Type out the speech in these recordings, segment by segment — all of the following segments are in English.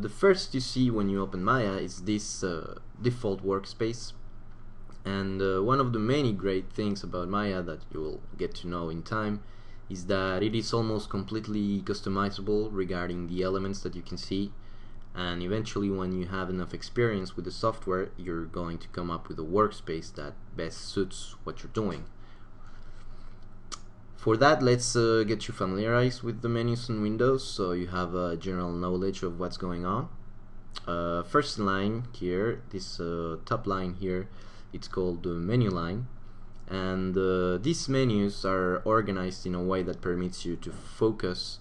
The first you see when you open Maya is this default workspace, and one of the many great things about Maya that you will get to know in time is that it is almost completely customizable regarding the elements that you can see, and eventually when you have enough experience with the software you're going to come up with a workspace that best suits what you're doing. For that, let's get you familiarized with the menus and windows so you have a general knowledge of what's going on. First line here, this top line here, it's called the menu line, and these menus are organized in a way that permits you to focus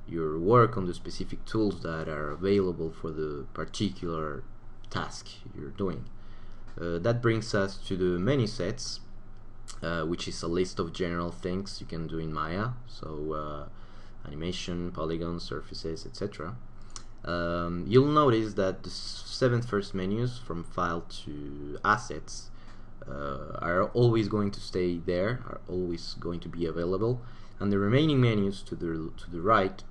your work on the specific tools that are available for the particular task you're doing. That brings us to the menu sets, which is a list of general things you can do in Maya, so animation, polygons, surfaces, etc. You'll notice that the 7 first menus from file to assets are always going to stay there, are always going to be available, and the remaining menus to the right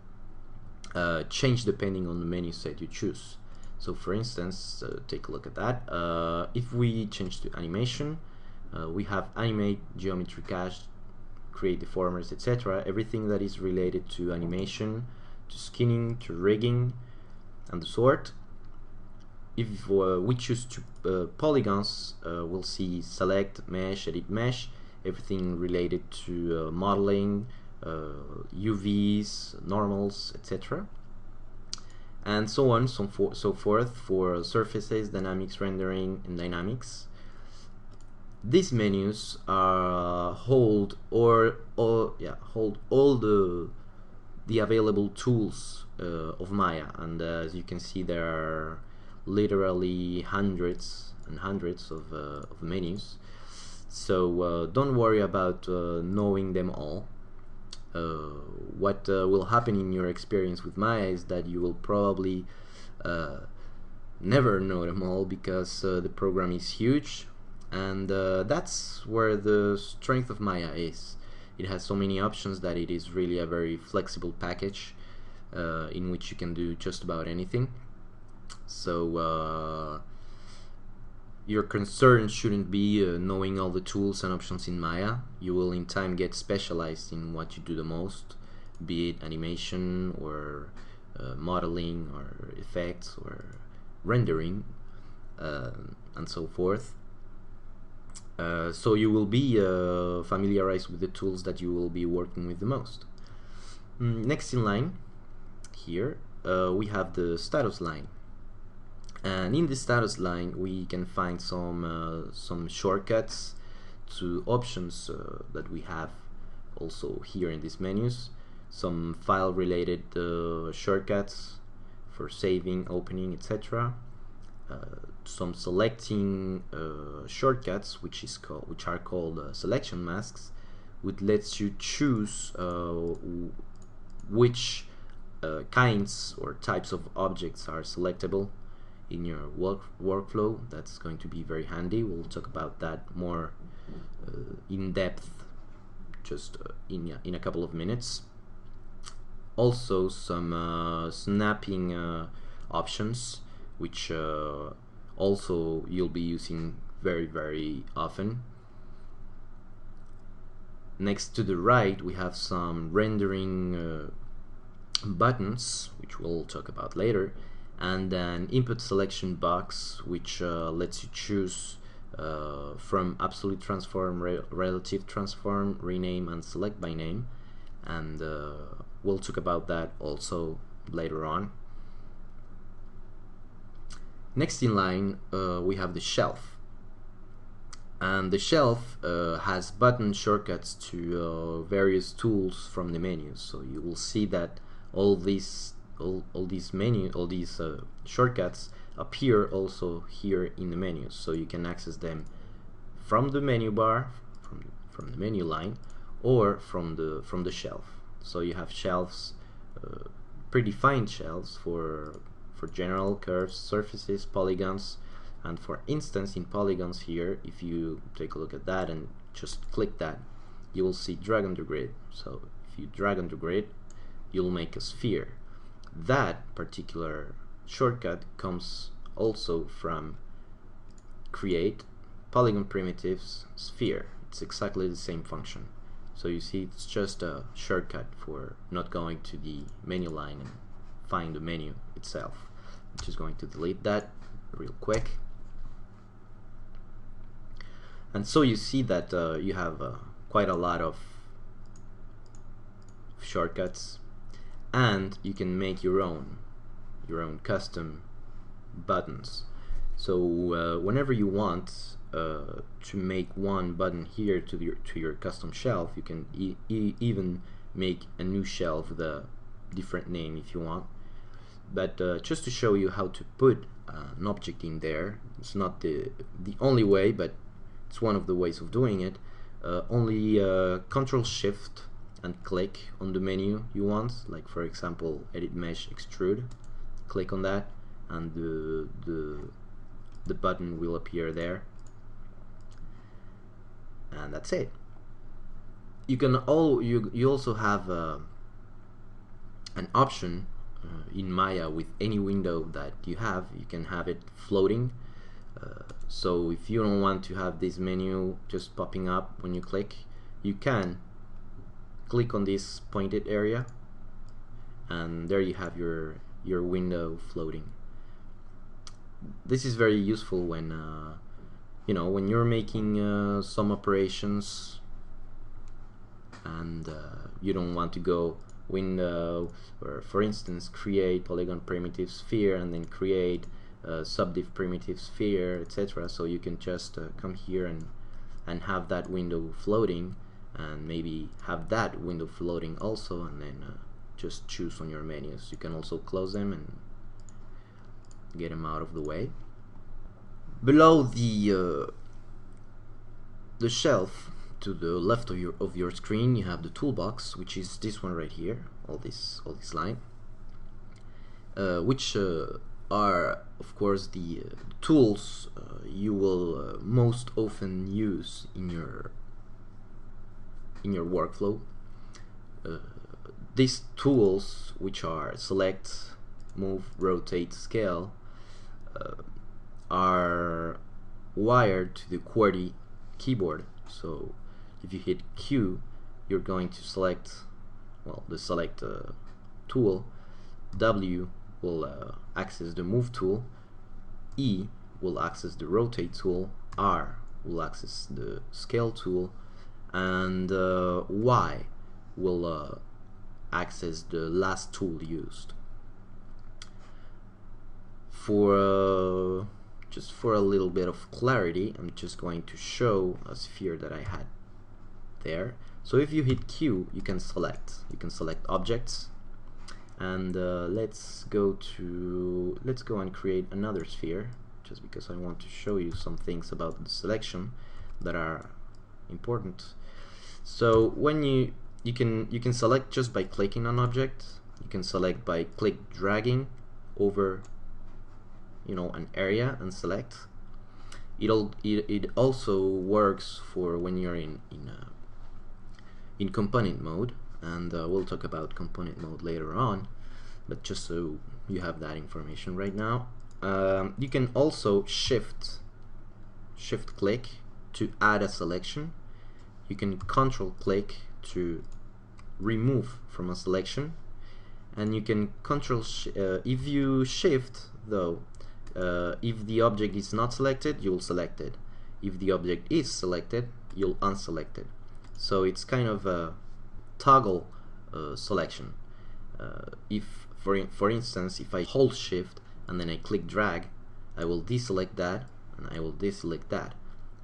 change depending on the menu set you choose. So for instance, take a look at that. If we change to animation, we have animate, geometry cache, create deformers, etc. Everything that is related to animation, to skinning, to rigging, and the sort. If we choose to polygons, we'll see select, mesh, edit mesh, everything related to modeling, UVs, normals, etc. And so on, so forth for surfaces, dynamics, rendering, and dynamics. These menus hold all the available tools of Maya, and as you can see, there are literally hundreds and hundreds of menus. So don't worry about knowing them all. What will happen in your experience with Maya is that you will probably never know them all, because the program is huge, and that's where the strength of Maya is. It has so many options that it is really a very flexible package in which you can do just about anything. So your concern shouldn't be knowing all the tools and options in Maya. You will in time get specialized in what you do the most, be it animation or modeling or effects or rendering and so forth. So you will be familiarized with the tools that you will be working with the most. Next in line here we have the status line, and in the status line we can find some shortcuts to options that we have also here in these menus, some file related shortcuts for saving, opening, etc. Some selecting shortcuts which are called selection masks, which lets you choose which kinds or types of objects are selectable in your workflow. That's going to be very handy. We'll talk about that more in depth just in a couple of minutes. Also some snapping options, which also you'll be using very often. Next to the right we have some rendering buttons, which we'll talk about later, and an input selection box which lets you choose from absolute transform, relative transform, rename, and select by name, and we'll talk about that also later on. Next in line we have the shelf, and the shelf has button shortcuts to various tools from the menus. So you will see that all these shortcuts appear also here in the menus, so you can access them from the menu bar, from the menu line, or from the shelf. So you have shelves, predefined shelves for general curves, surfaces, polygons, and for instance in polygons here, if you take a look at that and just click that, you will see drag on the grid. So if you drag on the grid, you'll make a sphere. That particular shortcut comes also from create polygon primitives sphere. It's exactly the same function. So you see, it's just a shortcut for not going to the menu line and find the menu itself. I'm just going to delete that real quick. And so you see that you have quite a lot of shortcuts, and you can make your own custom buttons. So whenever you want to make one button here to your custom shelf, you can even make a new shelf with a different name if you want. But just to show you how to put an object in there, it's not the only way, but it's one of the ways of doing it. Only Control Shift and click on the menu you want, like for example Edit Mesh Extrude. Click on that, and the button will appear there, and that's it. You can you also have an option in Maya with any window that you have. You can have it floating. So if you don't want to have this menu just popping up when you click, you can click on this pointed area, and there you have your window floating. This is very useful when you know, when you're making some operations and you don't want to go window, or for instance create polygon primitive sphere and then create subdiv primitive sphere, etc. So you can just come here and have that window floating, and maybe have that window floating also, and then just choose on your menus. You can also close them and get them out of the way. Below the shelf to the left of your screen, you have the toolbox, which is this one right here, all this line, which are of course the tools you will most often use in your workflow. These tools, which are select, move, rotate, scale, are wired to the QWERTY keyboard. So if you hit Q, you're going to select, well, the select tool. W will access the move tool. E will access the rotate tool. R will access the scale tool, and Y will access the last tool used. For just for a little bit of clarity, I'm just going to show a sphere that I had there. So if you hit Q, you can select objects, and let's go and create another sphere, just because I want to show you some things about the selection that are important. So when you can select just by clicking on object. You can select by dragging over, you know, an area and select. It also works for when you're in component mode, and we'll talk about component mode later on, but just so you have that information right now. You can also shift click to add a selection. You can control click to remove from a selection, and you can control if you shift though, if the object is not selected, you'll select it. If the object is selected, you'll unselect it. So it's kind of a toggle selection. If for instance, if I hold shift and then I click drag, I will deselect that and I will deselect that.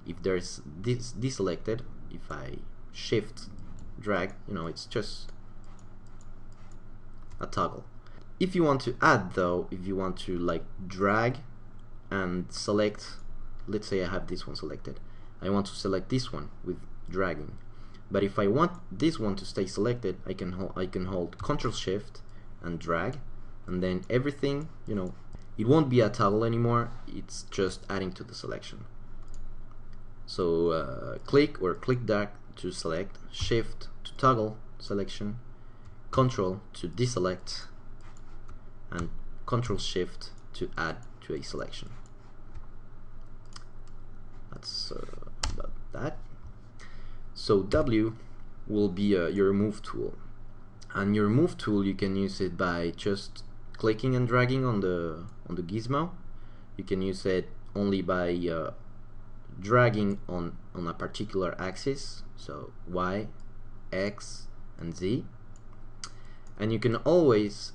If there's this deselected, if I shift drag, you know, it's just a toggle. If you want to add though, if you want to like drag and select, let's say I have this one selected, I want to select this one with dragging, but if I want this one to stay selected, I can hold Control Shift and drag, and then everything, you know, it won't be a toggle anymore, it's just adding to the selection. So click or click drag to select, Shift to toggle selection, Control to deselect, and Control Shift to add to a selection. That's about that. So W will be your move tool, and your move tool, you can use it by just clicking and dragging on the gizmo. You can use it only by dragging on a particular axis, so Y, X, and Z. And you can always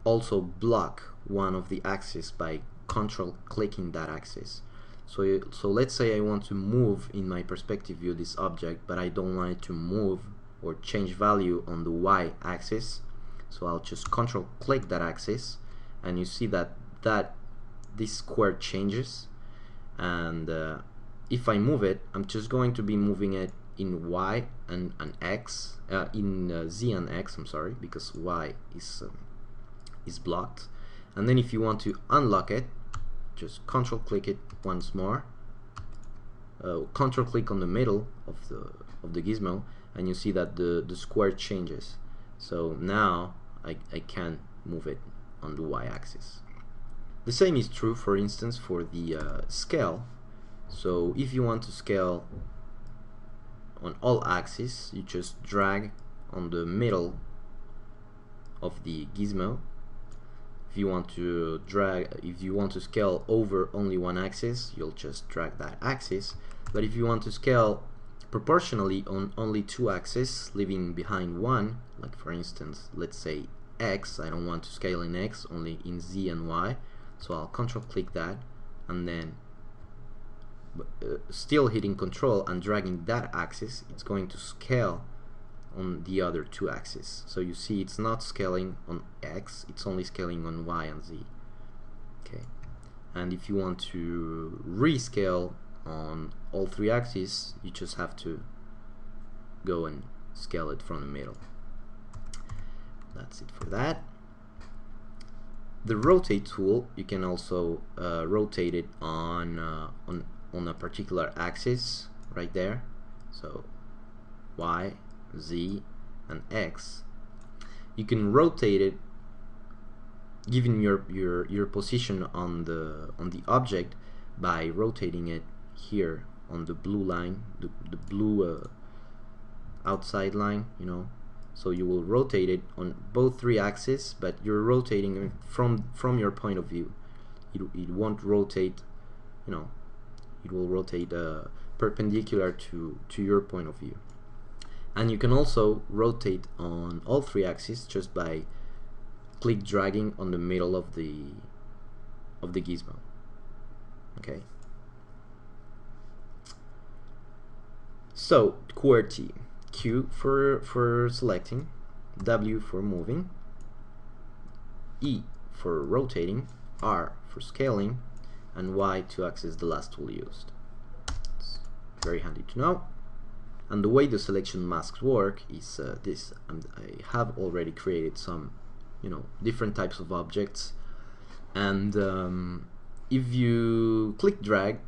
also block one of the axes by control clicking that axis. So let's say I want to move in my perspective view this object, but I don't want it to move or change value on the Y axis. So I'll just control click that axis, and you see that this square changes. And if I move it, I'm just going to be moving it in Y and X, in Z and X, I'm sorry, because Y is blocked. And then if you want to unlock it, just control click it once more, control click on the middle of the gizmo, and you see that the square changes. So now I can move it on the Y axis. The same is true, for instance, for the scale. So if you want to scale on all axes, you just drag on the middle of the gizmo. If you want to scale over only one axis, you'll just drag that axis. But if you want to scale proportionally on only two axes, leaving behind one, like for instance, let's say X, I don't want to scale in X, only in Z and Y, so I'll control click that, and then still hitting control and dragging that axis, it's going to scale on the other two axes. So you see it's not scaling on X, it's only scaling on Y and Z. Okay, and if you want to rescale on all three axes, you just have to go and scale it from the middle. That's it for that. The rotate tool, you can also rotate it on a particular axis right there. So Y, Z, and X. You can rotate it given your position on the object by rotating it here on the blue line, the blue outside line, you know. So you will rotate it on both three axes, but you're rotating it from your point of view. It won't rotate, you know, it will rotate perpendicular to your point of view. And you can also rotate on all three axes just by click dragging on the middle of the gizmo. Okay. So QWERTY, Q for selecting, W for moving, E for rotating, R for scaling, and Y to access the last tool used. It's very handy to know. And the way the selection masks work is this. I have already created some, you know, different types of objects, and if you click drag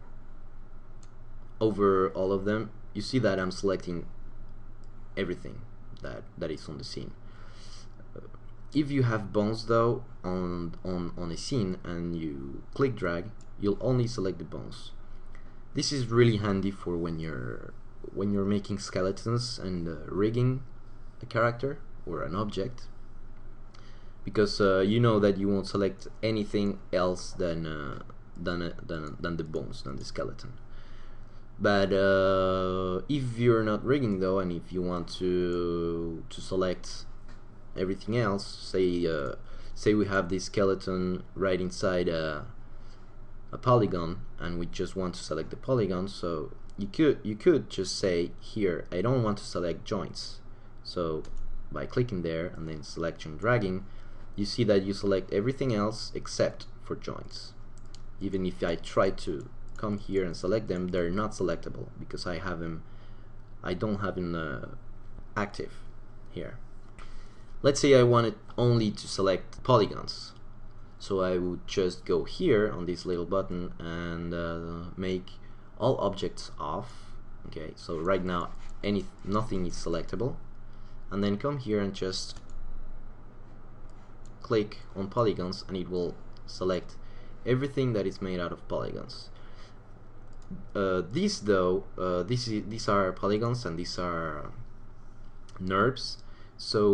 over all of them, you see that I'm selecting everything that is on the scene. If you have bones though on a scene and you click drag, you'll only select the bones. This is really handy for when you're making skeletons and rigging a character or an object, because you know that you won't select anything else than the bones, than the skeleton. But if you're not rigging though, and if you want to select everything else, say we have this skeleton right inside a polygon, and we just want to select the polygon, so you could just say here, I don't want to select joints. So by clicking there and then selection dragging, you see that you select everything else except for joints. Even if I try to come here and select them, they're not selectable because I don't have them active here. Let's say I wanted only to select polygons, so I would just go here on this little button and make all objects off. Okay, so right now nothing is selectable, and then come here and just click on polygons and it will select everything that is made out of polygons. These are polygons and these are NURBS. So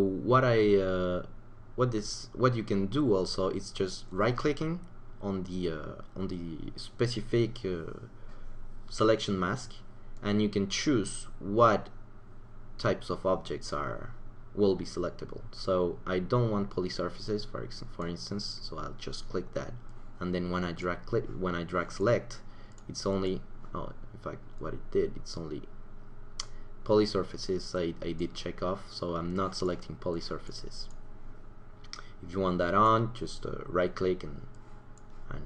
what you can do also is just right clicking on the specific selection mask, and you can choose what types of objects will be selectable. So I don't want polysurfaces, for instance, so I'll just click that, and then when I drag select, it's only it's only polysurfaces. I did check off, so I'm not selecting polysurfaces. If you want that on, just right click and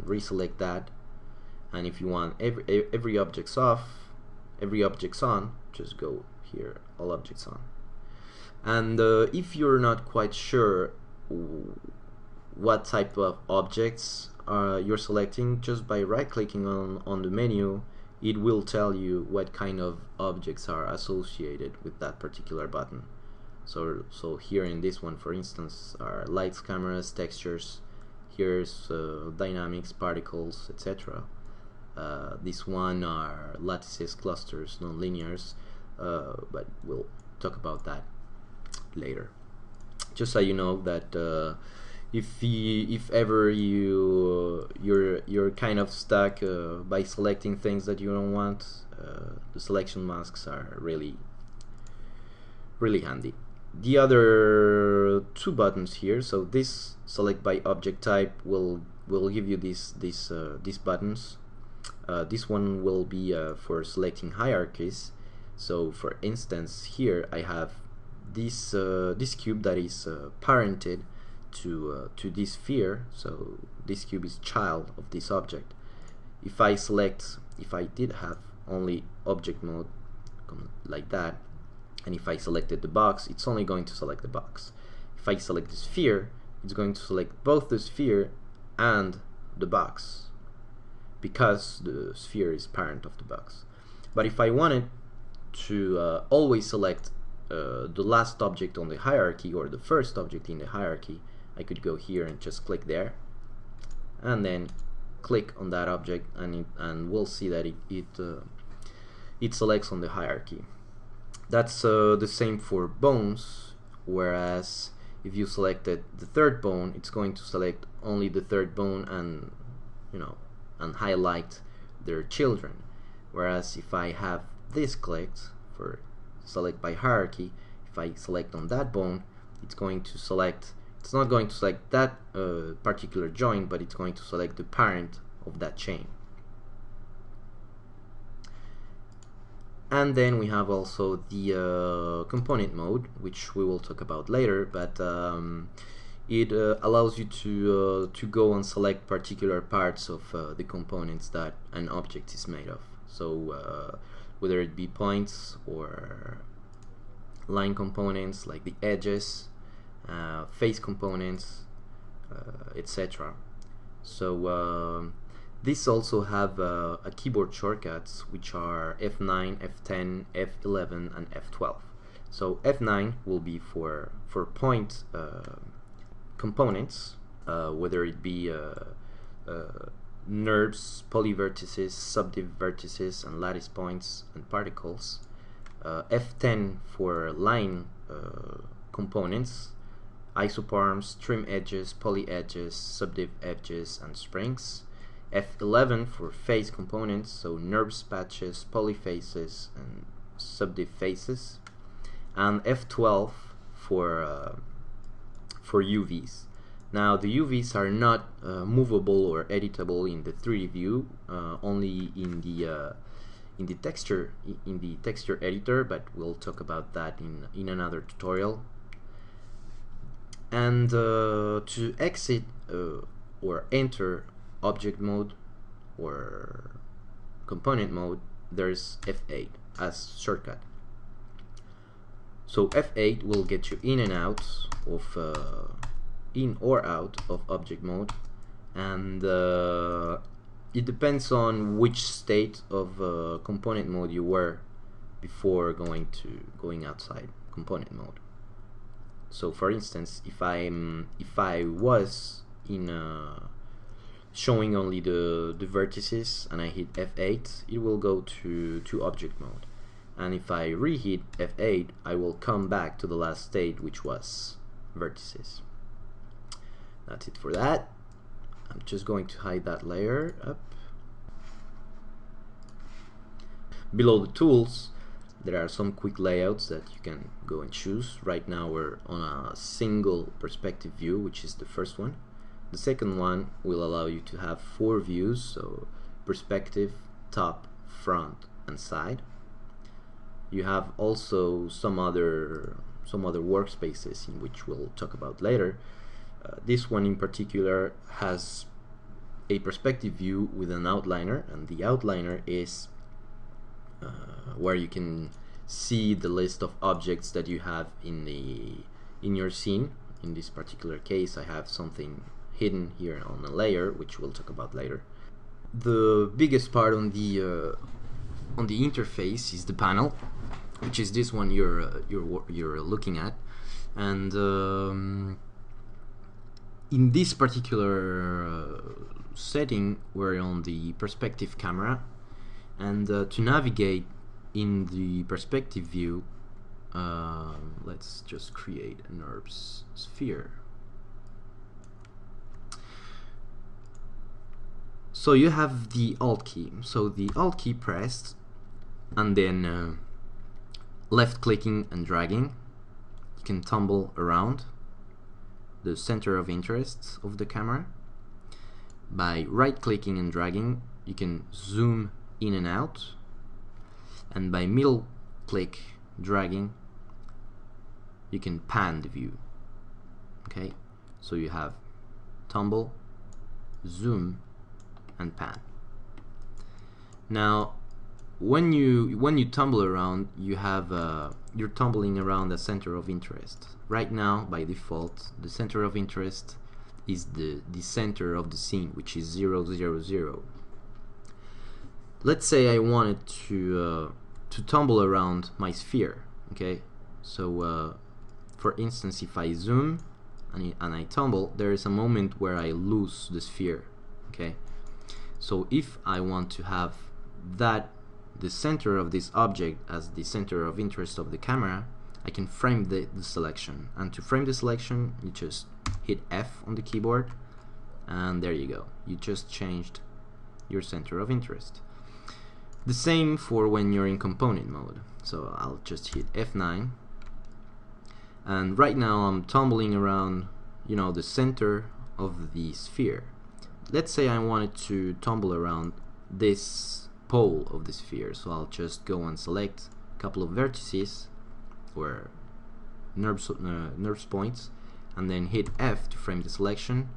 reselect that, and if you want every objects off, every objects on, just go here, all objects on. And if you're not quite sure what type of objects you're selecting, just by right clicking on the menu, it will tell you what kind of objects are associated with that particular button. So here in this one, for instance, are lights, cameras, textures. Here's dynamics, particles, etc. This one are lattices, clusters, non-linears, but we'll talk about that later. Just so you know that if ever you're kind of stuck by selecting things that you don't want, the selection masks are really handy. The other two buttons here, so this select by object type will give you these buttons. This one will be for selecting hierarchies. So for instance, here I have this cube that is parented to this sphere, so this cube is child of this object. If I did have only object mode like that, and if I selected the box, it's only going to select the box. If I select the sphere, it's going to select both the sphere and the box, because the sphere is parent of the box. But if I wanted to always select the last object on the hierarchy or the first object in the hierarchy, I could go here and just click there, and then click on that object, and we'll see that it selects on the hierarchy. That's the same for bones, whereas if you selected the third bone, it's going to select only the third bone and and highlight their children. Whereas if I have this clicked for select by hierarchy, if I select on that bone, it's not going to select that particular joint, but it's going to select the parent of that chain. And then we have also the component mode, which we will talk about later, but it allows you to go and select particular parts of the components that an object is made of. So whether it be points or line components like the edges, face components, etc. So these also have a keyboard shortcuts, which are F9, F10, F11, and F12. So F9 will be for point components, whether it be NURBS, polyvertices, subdiv vertices, and lattice points and particles. F10 for line components, isoparms, trim edges, poly edges, subdiv edges, and springs. F11 for face components, so NURBS patches, polyfaces, and subdiv faces. And F12 for UVs. Now the UVs are not movable or editable in the 3D view, only in the texture editor, but we'll talk about that in another tutorial. And to exit or enter object mode or component mode, there's F8 as shortcut. So F8 will get you in and out of in or out of object mode, and it depends on which state of component mode you were before going outside component mode. So for instance, if I was in showing only the vertices and I hit F8, it will go to object mode. And if I reheat F8, I will come back to the last state, which was vertices. That's it for that. I'm just going to hide that layer up. Below the tools, there are some quick layouts that you can go and choose. Right now we're on a single perspective view, which is the first one. The second one will allow you to have 4 views, so perspective, top, front, and side. You have also some other workspaces in which we'll talk about later. This one in particular has a perspective view with an outliner, and the outliner is where you can see the list of objects that you have in your scene. In this particular case, I have something hidden here on a layer, which we'll talk about later. The biggest part on the interface is the panel, which is this one you're looking at, and in this particular setting we're on the perspective camera, and to navigate in the perspective view, let's just create a NURBS sphere. So you have the Alt key. So the Alt key pressed, and then left clicking and dragging, you can tumble around the center of interest of the camera. By right clicking and dragging, you can zoom in and out, and by middle click dragging, you can pan the view. Okay, so you have tumble, zoom, and pan. Now when you tumble around, you have you're tumbling around the center of interest. Right now, by default, the center of interest is the center of the scene, which is 0, 0, 0. Let's say I wanted to tumble around my sphere. Okay, so for instance, if I zoom and I tumble, there is a moment where I lose the sphere. Okay, so if I want to have the center of this object as the center of interest of the camera, I can frame the selection, and to frame the selection you just hit F on the keyboard, and there you go, you just changed your center of interest. The same for when you're in component mode. So I'll just hit F9, and right now I'm tumbling around, you know, the center of the sphere. Let's say I wanted to tumble around this pole of the sphere, so I'll just go and select a couple of vertices or NURBS points, and then hit F to frame the selection,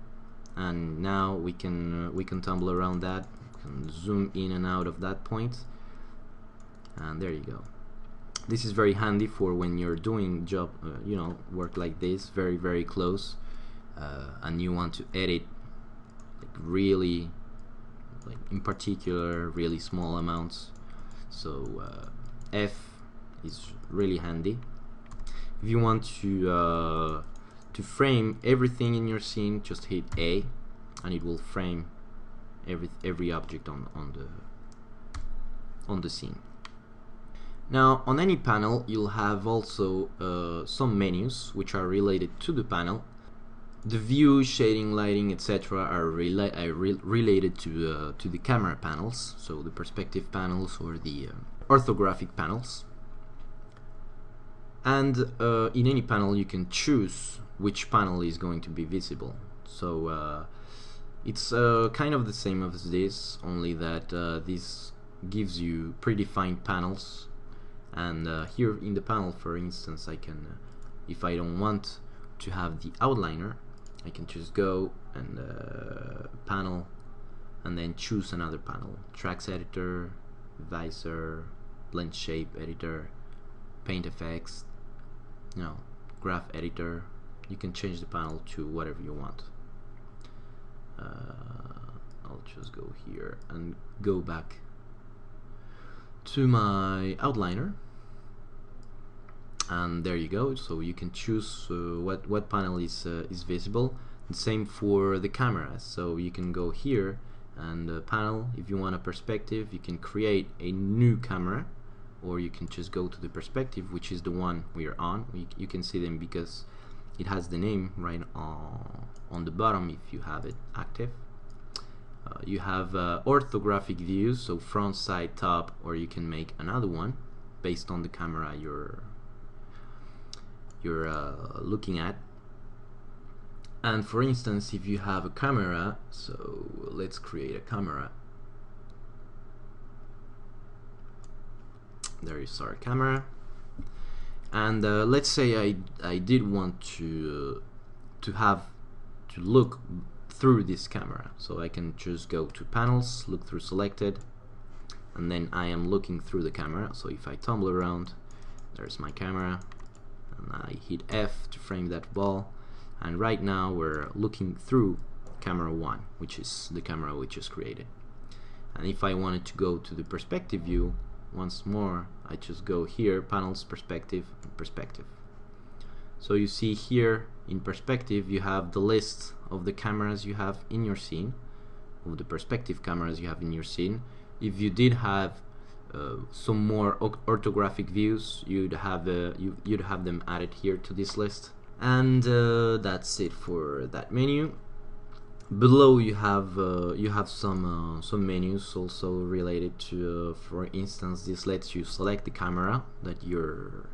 and now we can tumble around that, and zoom in and out of that point, and there you go. This is very handy for when you're doing you know, work like this, very close, and you want to edit like really, like in particular, really small amounts. So F is really handy. If you want to frame everything in your scene, just hit A, and it will frame every object on the scene. Now, on any panel, you'll have also some menus which are related to the panel. The view, shading, lighting, etc. are related to the camera panels, so the perspective panels or the orthographic panels. And in any panel you can choose which panel is going to be visible. So it's kind of the same as this, only that this gives you predefined panels. And here in the panel, for instance, I can, if I don't want to have the outliner, I can just go and panel, and then choose another panel: tracks editor, visor, blend shape editor, paint effects, you know, graph editor. You can change the panel to whatever you want. I'll just go here and go back to my outliner, and there you go. So you can choose what panel is visible. And same for the cameras, so you can go here and panel. If you want a perspective, you can create a new camera, or you can just go to the perspective, which is the one we are on. You can see them because it has the name right on the bottom if you have it active. You have orthographic views, so front, side, top, or you can make another one based on the camera you're looking at. And for instance, if you have a camera, so let's create a camera. There is our camera, and let's say I did want to look through this camera, so I can just go to panels, look through selected, and then I am looking through the camera. So if I tumble around, there's my camera, and I hit F to frame that ball, and right now we're looking through camera 1, which is the camera we just created. And if I wanted to go to the perspective view once more, I just go here, panels, perspective, and perspective. So you see here in perspective you have the list of the cameras you have in your scene, of the perspective cameras you have in your scene. If you did have some more orthographic views, you'd have them added here to this list. And that's it for that menu. Below you have some menus also related to, for instance, this lets you select the camera that you're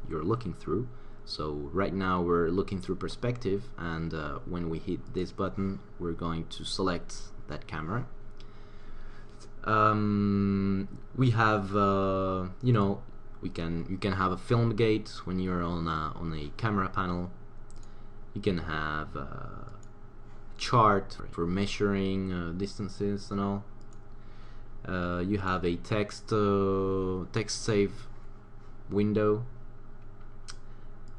looking through. So right now we're looking through perspective, and when we hit this button, we're going to select that camera. We have you know, you can have a film gate when you're on a camera panel. You can have a chart for measuring distances and all. You have a text save window.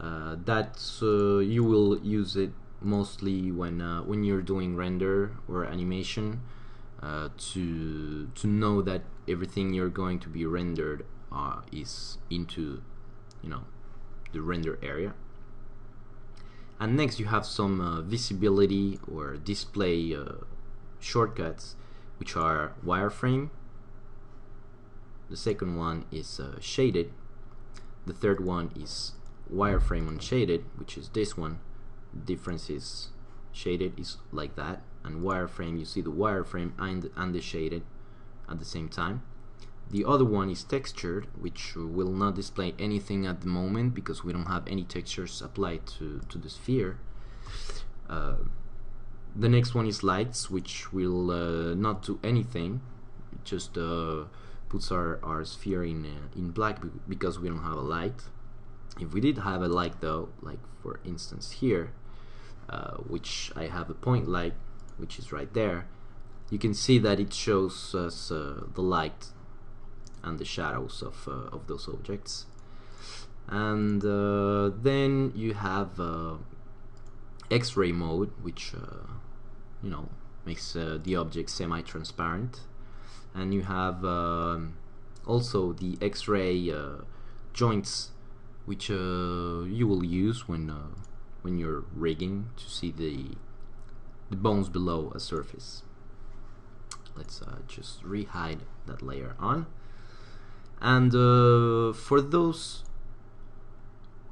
That's you will use it mostly when you're doing render or animation, to know that everything you're going to be rendered is into, you know, the render area. And next you have some visibility or display shortcuts, which are wireframe. The second one is shaded. The third one is wireframe unshaded, which is this one. The difference is shaded is like that, and wireframe, you see the wireframe and the shaded at the same time. The other one is textured, which will not display anything at the moment because we don't have any textures applied to the sphere. The next one is lights, which will not do anything. It just puts our sphere in black because we don't have a light. If we did have a light though, like for instance here, which I have a point light, which is right there, you can see that it shows us the light and the shadows of those objects. And then you have X-ray mode, which you know, makes the object semi-transparent. And you have also the X-ray joints, which you will use when you're rigging to see the bones below a surface. Let's just re-hide that layer on. And for those,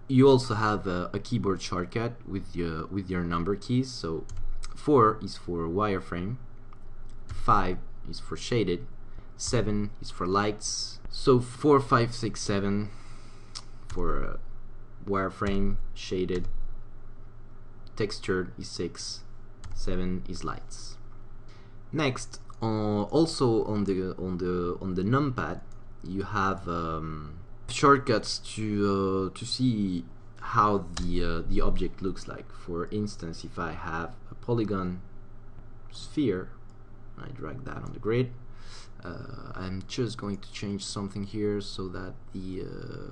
you also have a keyboard shortcut with your number keys. So 4 is for wireframe, 5 is for shaded, 7 is for lights. So 4, 5, 6, 7 for wireframe, shaded, textured is 6, 7 is lights. Next, also on the numpad, you have shortcuts to see how the object looks like. For instance, if I have a polygon sphere, I drag that on the grid. I'm just going to change something here so that the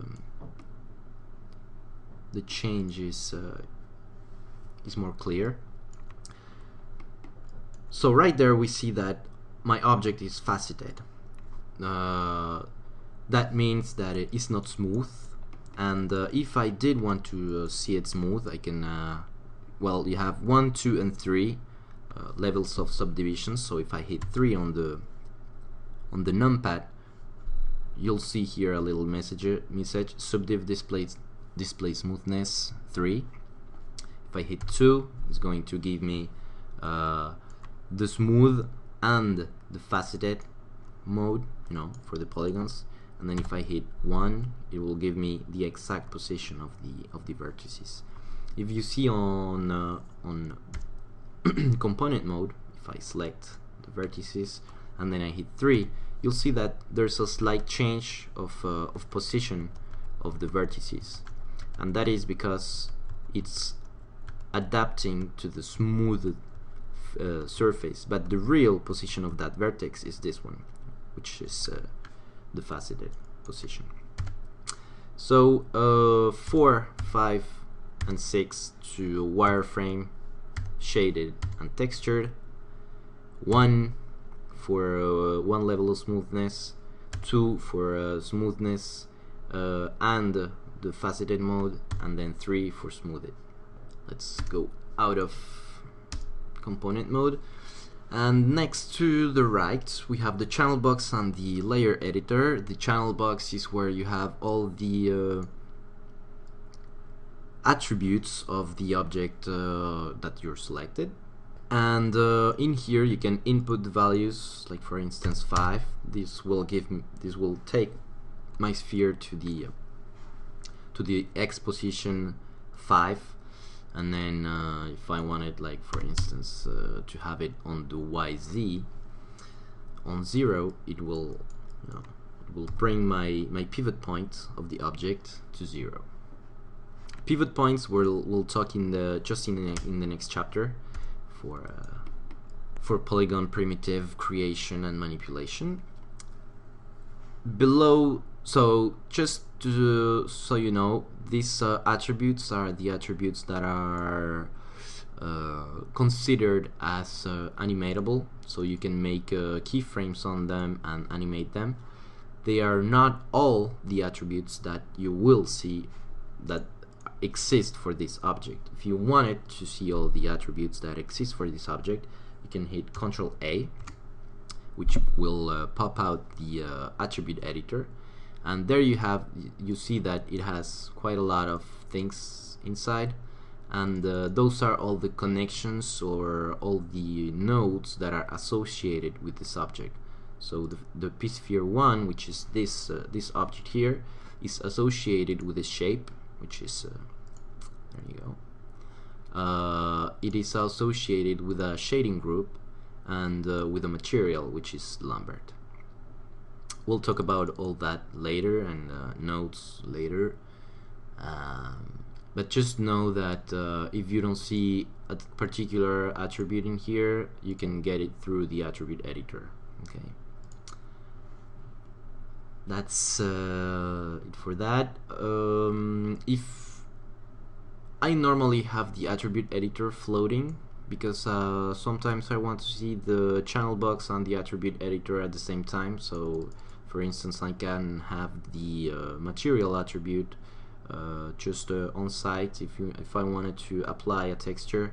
change is more clear. So right there we see that my object is faceted. That means that it is not smooth. And if I did want to see it smooth, I can well, you have 1, 2 and 3 levels of subdivision. So if I hit 3 on the numpad, you'll see here a little message subdiv display smoothness 3. If I hit 2, it's going to give me the smooth and the faceted mode, you know, for the polygons. And then if I hit 1, it will give me the exact position of the vertices. If you see on component mode, if I select the vertices and then I hit 3, you'll see that there's a slight change of position of the vertices, and that is because it's adapting to the smooth surface, but the real position of that vertex is this one, which is the faceted position. So 4, 5 and 6 to wireframe, shaded and textured, 1 for 1 level of smoothness, 2 for smoothness and the faceted mode, and then 3 for smoothed. Let's go out of component mode, and next to the right we have the channel box and the layer editor. The channel box is where you have all the attributes of the object that you're selected, and in here you can input the values, like for instance 5. This will take my sphere to the X position 5, and then if I wanted, like for instance to have it on the YZ on 0, it will, you know, it will bring my pivot point of the object to 0. Pivot points we'll talk in the next chapter for polygon primitive creation and manipulation. Below, so just so you know, these attributes are the attributes that are considered as animatable, so you can make keyframes on them and animate them. They are not all the attributes that you will see that exist for this object. If you wanted to see all the attributes that exist for this object, you can hit Ctrl A, which will pop out the attribute editor, and there you see that it has quite a lot of things inside, and those are all the connections or all the nodes that are associated with this object. So the pSphere 1, which is this object here, is associated with the shape, which is there you go. It is associated with a shading group and with a material, which is Lambert. We'll talk about all that later, and nodes later, but just know that if you don't see a particular attribute in here, you can get it through the attribute editor. Okay, that's it for that. If I normally have the attribute editor floating, because sometimes I want to see the channel box and the attribute editor at the same time. So for instance, I can have the material attribute just on site if I wanted to apply a texture,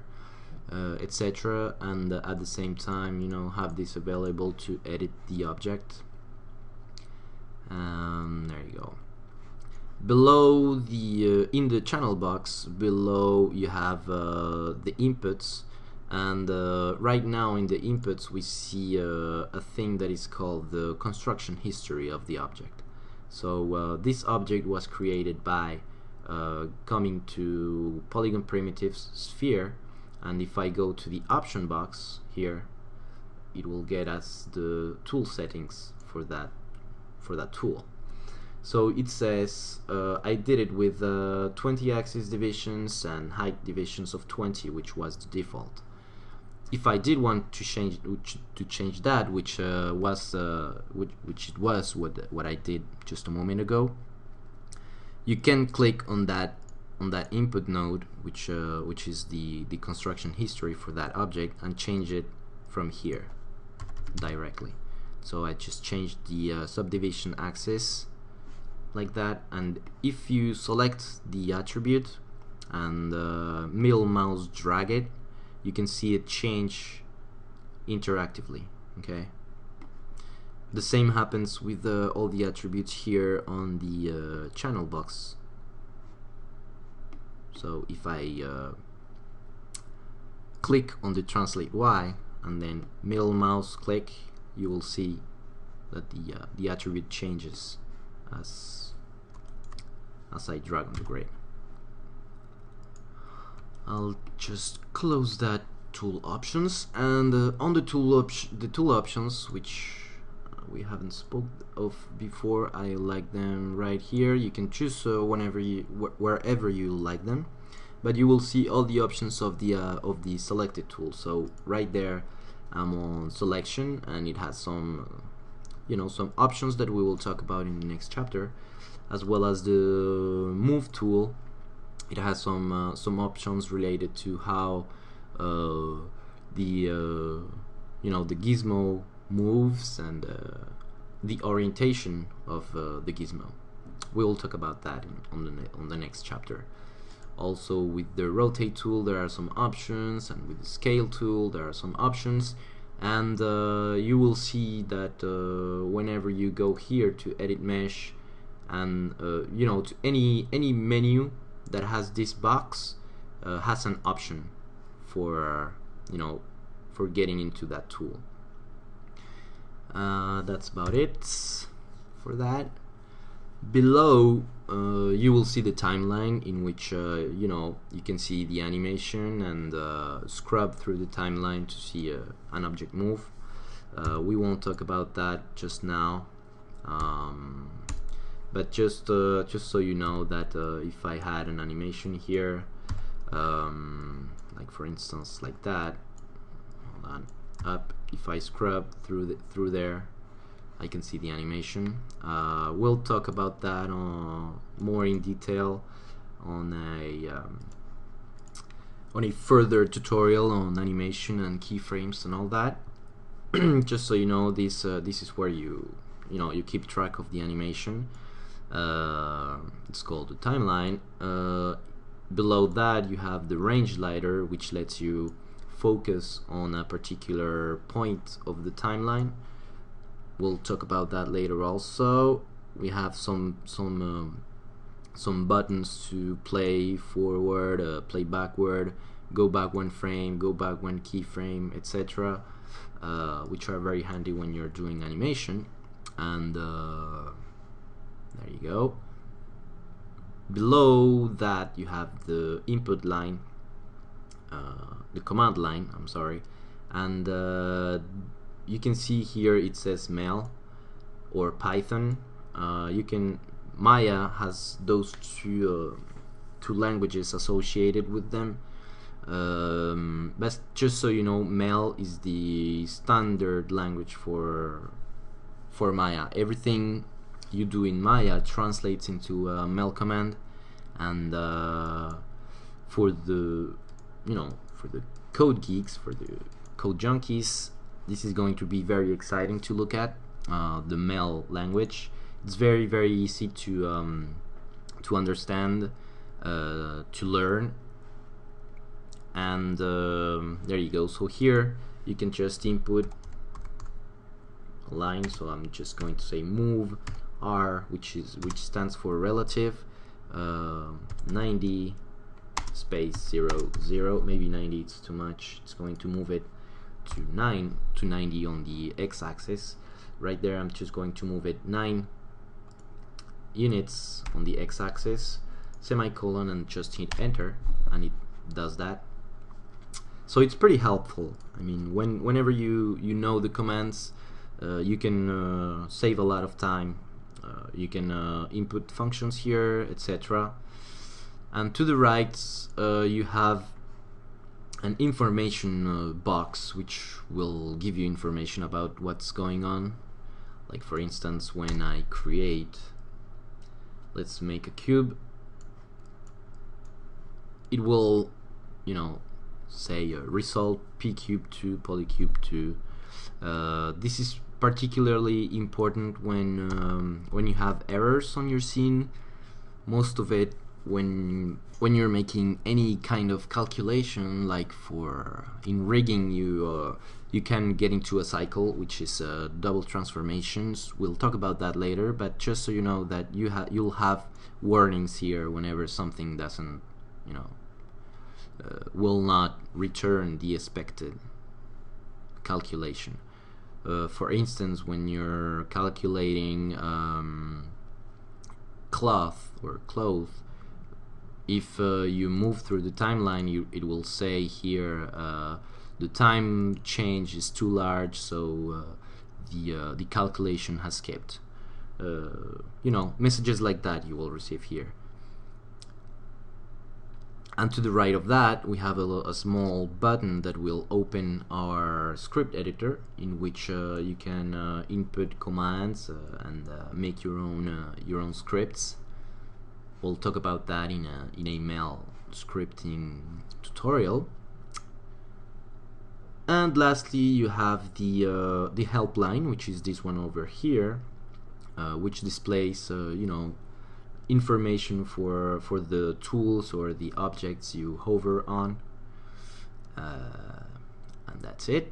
etc., and at the same time, you know, have this available to edit the object. There you go. Below the in the channel box below, you have the inputs, and right now in the inputs we see a thing that is called the construction history of the object. So this object was created by coming to Polygon Primitives sphere, and if I go to the option box here, it will get us the tool settings for that tool. So it says I did it with 20 axis divisions and height divisions of 20, which was the default. If I did want to change that, which was what I did just a moment ago, you can click on that input node, which is the construction history for that object, and change it from here directly. So I just changed the subdivision axis like that, and if you select the attribute and middle mouse drag it, you can see it change interactively. Okay, the same happens with all the attributes here on the channel box. So if I click on the translate Y and then middle mouse click, you will see that the attribute changes as I drag on the grid. I'll just close that tool options, and on the tool options, which we haven't spoke of before, I like them right here. You can choose wherever you like them, but you will see all the options of the selected tool. So right there I'm on selection, and it has some some options that we will talk about in the next chapter, as well as the move tool. It has some options related to how the gizmo moves and the orientation of the gizmo. We will talk about that on the next chapter. Also, with the rotate tool there are some options, and with the scale tool there are some options, and you will see that whenever you go here to edit mesh and to any menu that has this box has an option for for getting into that tool. That's about it for that. Below you will see the timeline, in which you can see the animation and scrub through the timeline to see an object move. We won't talk about that just now, but just so you know that if I had an animation here, like for instance like that, hold on, up, if I scrub through there, I can see the animation. We'll talk about that more in detail on a further tutorial on animation and keyframes and all that. Just so you know, this is where you keep track of the animation. It's called the timeline. Below that you have the range slider, which lets you focus on a particular point of the timeline. We'll talk about that later. Also, we have some buttons to play forward, play backward, go back one frame, go back one keyframe, etc., which are very handy when you're doing animation. And there you go. Below that you have the input line, the command line, I'm sorry, and you can see here it says Mel or Python. Maya has those two languages associated with them. But just so you know, Mel is the standard language for Maya. Everything you do in Maya translates into a Mel command, and for the code geeks, for the code junkies, this is going to be very exciting to look at. The Mel language. It's very, very easy to understand, to learn, and there you go. So here you can just input a line. So I'm just going to say move R, which stands for relative, 90 space 0 0. Maybe 90 it's too much. It's going to move it to 90 on the x-axis. Right there I'm just going to move it 9 units on the x-axis, semicolon, and just hit enter, and it does that. So it's pretty helpful. I mean, whenever you know the commands, you can save a lot of time. You can input functions here, etc. And to the right you have an information box, which will give you information about what's going on. Like for instance, when I create, let's make a cube, it will say result pcube2 polycube2, This is particularly important when you have errors on your scene. Most of it when you're making any kind of calculation, like for in rigging, you can get into a cycle which is double transformations. We'll talk about that later, but just so you know that you'll have warnings here whenever something doesn't, will not return the expected calculation. For instance, when you're calculating cloth, if you move through the timeline, it will say here the time change is too large, so the calculation has skipped. Messages like that you will receive here. And to the right of that, we have a small button that will open our script editor, in which you can input commands and make your own scripts. We'll talk about that in a mail scripting tutorial. And lastly, you have the helpline, which is this one over here, which displays information for the tools or the objects you hover on, and that's it.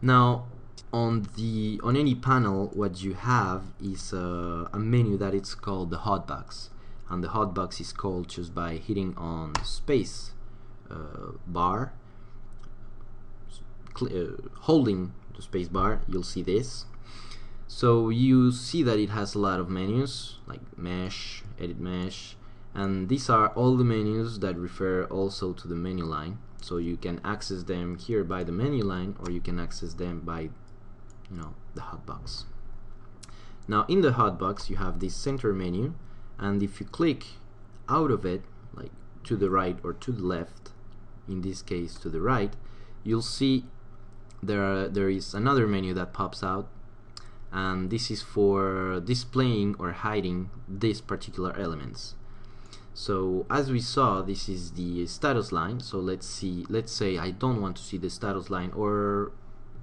Now on any panel, what you have is a menu that it's called the hotbox, and the hotbox is called just by hitting on the space bar. Holding the space bar, you'll see this. So you see that it has a lot of menus, like mesh, edit mesh, and these are all the menus that refer also to the menu line. So you can access them here by the menu line, or you can access them by the hotbox. Now in the hotbox you have this center menu, and if you click out of it, like to the right or to the left, in this case to the right, you'll see there is another menu that pops out, and this is for displaying or hiding these particular elements. So as we saw, this is the status line. So let's say I don't want to see the status line or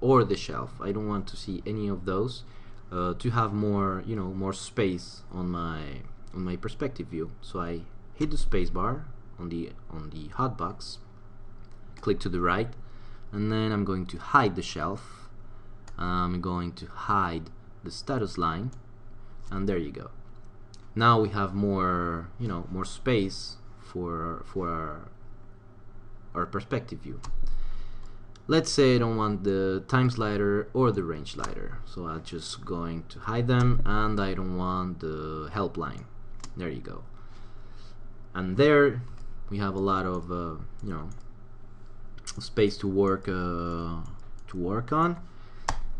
the shelf. I don't want to see any of those to have more more space on my perspective view. So I hit the space bar on the hotbox, click to the right, and then I'm going to hide the shelf. I'm going to hide the status line, and there you go. Now we have more more space for our perspective view. Let's say I don't want the time slider or the range slider, so I'm just going to hide them, and I don't want the help line. There you go. And there we have a lot of space to work on.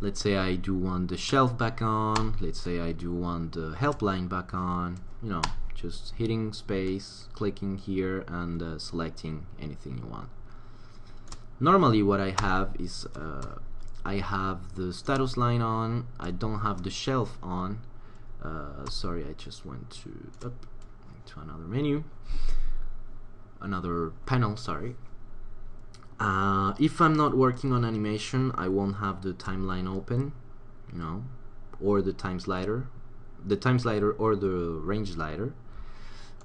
Let's say I do want the shelf back on. Let's say I do want the help line back on. Just hitting space, clicking here, and selecting anything you want. Normally what I have is I have the status line on. I don't have the shelf on. Sorry, I just went to another menu, another panel, sorry. If I'm not working on animation, I won't have the timeline open, or the time slider or the range slider.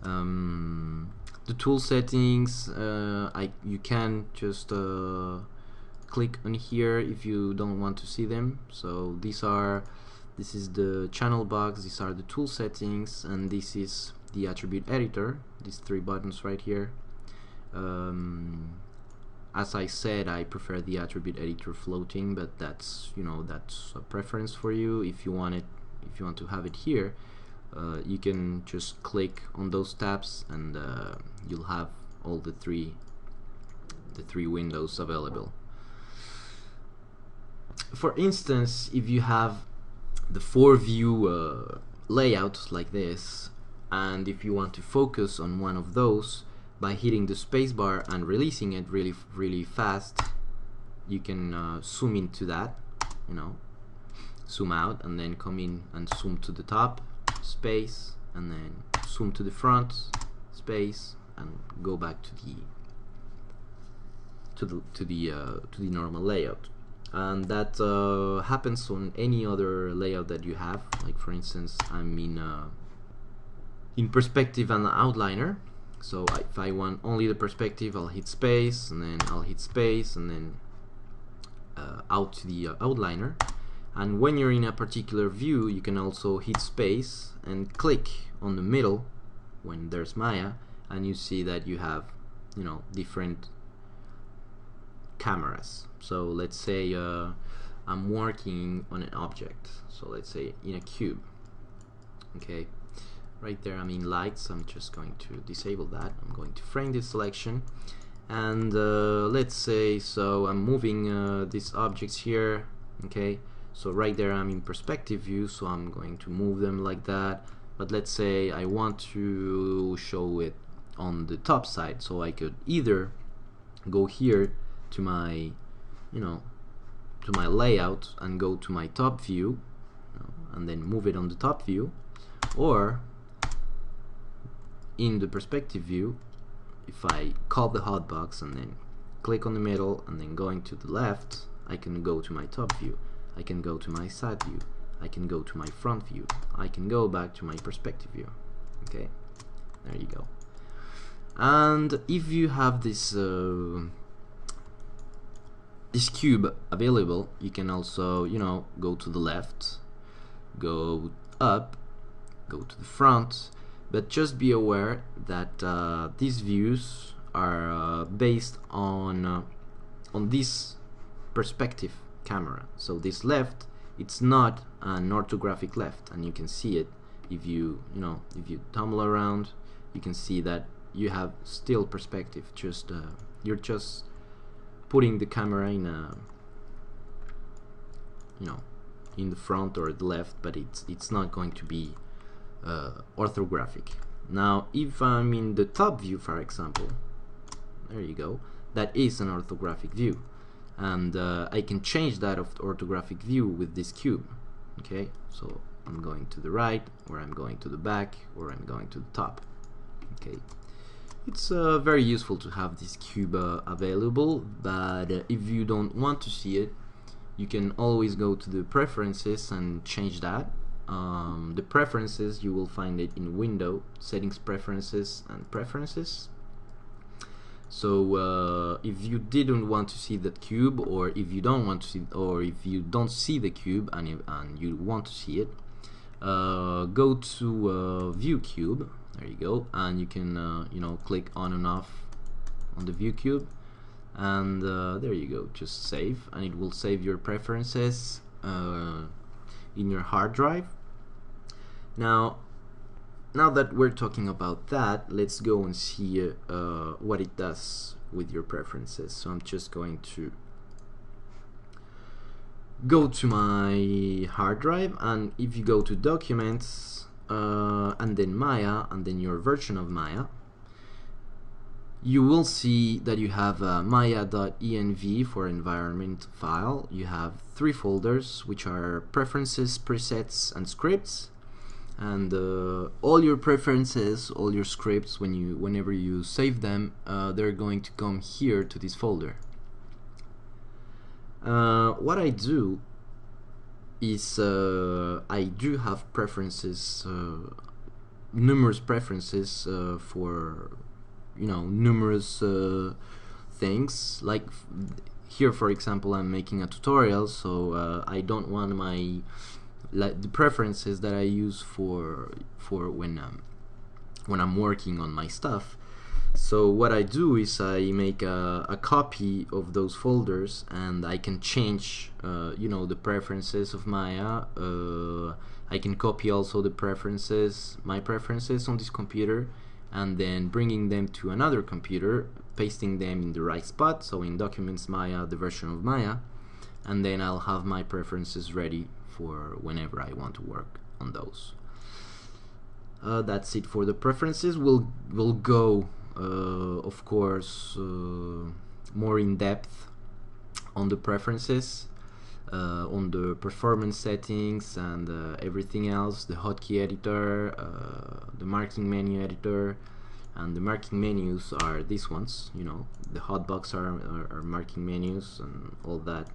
The tool settings, you can just click on here if you don't want to see them. So this is the channel box, these are the tool settings, and this is the attribute editor, these three buttons right here. As I said, I prefer the attribute editor floating, but that's that's a preference for you. If you want to have it here, you can just click on those tabs, and you'll have all the three windows available. For instance, if you have the 4-view layout like this, and if you want to focus on one of those, by hitting the spacebar and releasing it really fast, you can zoom into that, zoom out, and then come in and zoom to the top, space, and then zoom to the front, space, and go back to to the normal layout. And that happens on any other layout that you have. Like for instance, I'm in perspective and outliner. So if I want only the perspective, I'll hit space, and then I'll hit space, and then out to the outliner. And when you're in a particular view, you can also hit space and click on the middle when there's Maya, and you see that you have, you know, different cameras. So let's say I'm working on an object, so let's say in a cube. Okay, right there I'm in lights. I'm just going to disable that. I'm going to frame this selection, and let's say, so I'm moving these objects here. Okay, so right there I'm in perspective view, so I'm going to move them like that. But let's say I want to show it on the top side, so I could either go here to my, you know, to my layout and go to my top view, you know, and then move it on the top view, or in the perspective view, if I call the hotbox and then click on the middle and then going to the left, I can go to my top view, I can go to my side view, I can go to my front view, I can go back to my perspective view. Okay, there you go. And if you have this this cube available, you can also, you know, go to the left, go up, go to the front, but just be aware that these views are based on this perspective camera. So this left, it's not an orthographic left, and you can see it if you if you tumble around. You can see that you have still perspective. Just you're just putting the camera in a, you know, in the front or the left, but it's not going to be orthographic. Now if I'm in the top view, for example, there you go, that is an orthographic view, and I can change that of the orthographic view with this cube. Okay, so I'm going to the right, or I'm going to the back, or I'm going to the top. Okay, it's very useful to have this cube available, but if you don't want to see it, you can always go to the preferences and change that. The preferences, you will find it in Window, Settings, Preferences, and Preferences. So if you didn't want to see that cube, or if you don't want to see, or if you don't see the cube and you want to see it, go to View Cube. There you go, and you can you know, click on and off on the View Cube, and there you go, just save, and it will save your preferences in your hard drive. Now that we're talking about that, let's go and see what it does with your preferences. So I'm just going to go to my hard drive, and if you go to Documents and then Maya, and then your version of Maya, you will see that you have maya.env for environment file. You have 3 folders, which are Preferences, Presets, and Scripts. And all your preferences, all your scripts, whenever you save them, they're going to come here to this folder. What I do is I do have preferences, numerous preferences for, you know, numerous things. Like here, for example, I'm making a tutorial, so I don't want my the preferences that I use for when I'm working on my stuff. So what I do is I make a copy of those folders, and I can change you know, the preferences of Maya. I can copy also the preferences, my preferences on this computer, and then bringing them to another computer, pasting them in the right spot, so in Documents Maya, the version of Maya, and then I'll have my preferences ready for whenever I want to work on those. That's it for the preferences. We'll go of course more in depth on the preferences, on the performance settings and everything else, the hotkey editor, the marking menu editor, and the marking menus are these ones. You know, the hotbox are marking menus and all that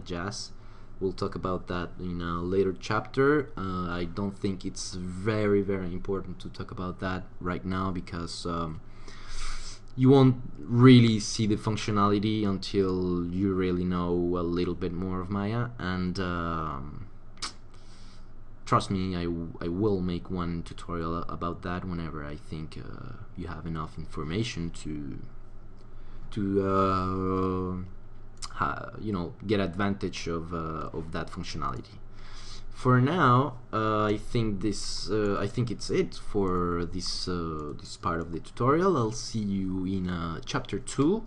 jazz. We'll talk about that in a later chapter. I don't think it's very important to talk about that right now, because you won't really see the functionality until you really know a little bit more of Maya, and trust me, I will make one tutorial about that whenever I think you have enough information to you know, get advantage of that functionality. For now, I think it's it for this part of the tutorial. I'll see you in chapter 2,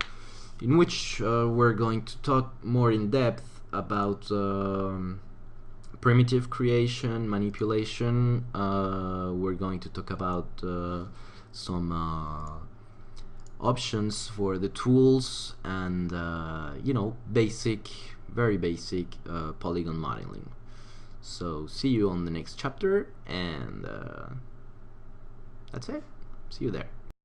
in which we're going to talk more in depth about primitive creation, manipulation. We're going to talk about some options for the tools, and you know, very basic polygon modeling. So see you on the next chapter, and that's it. See you there.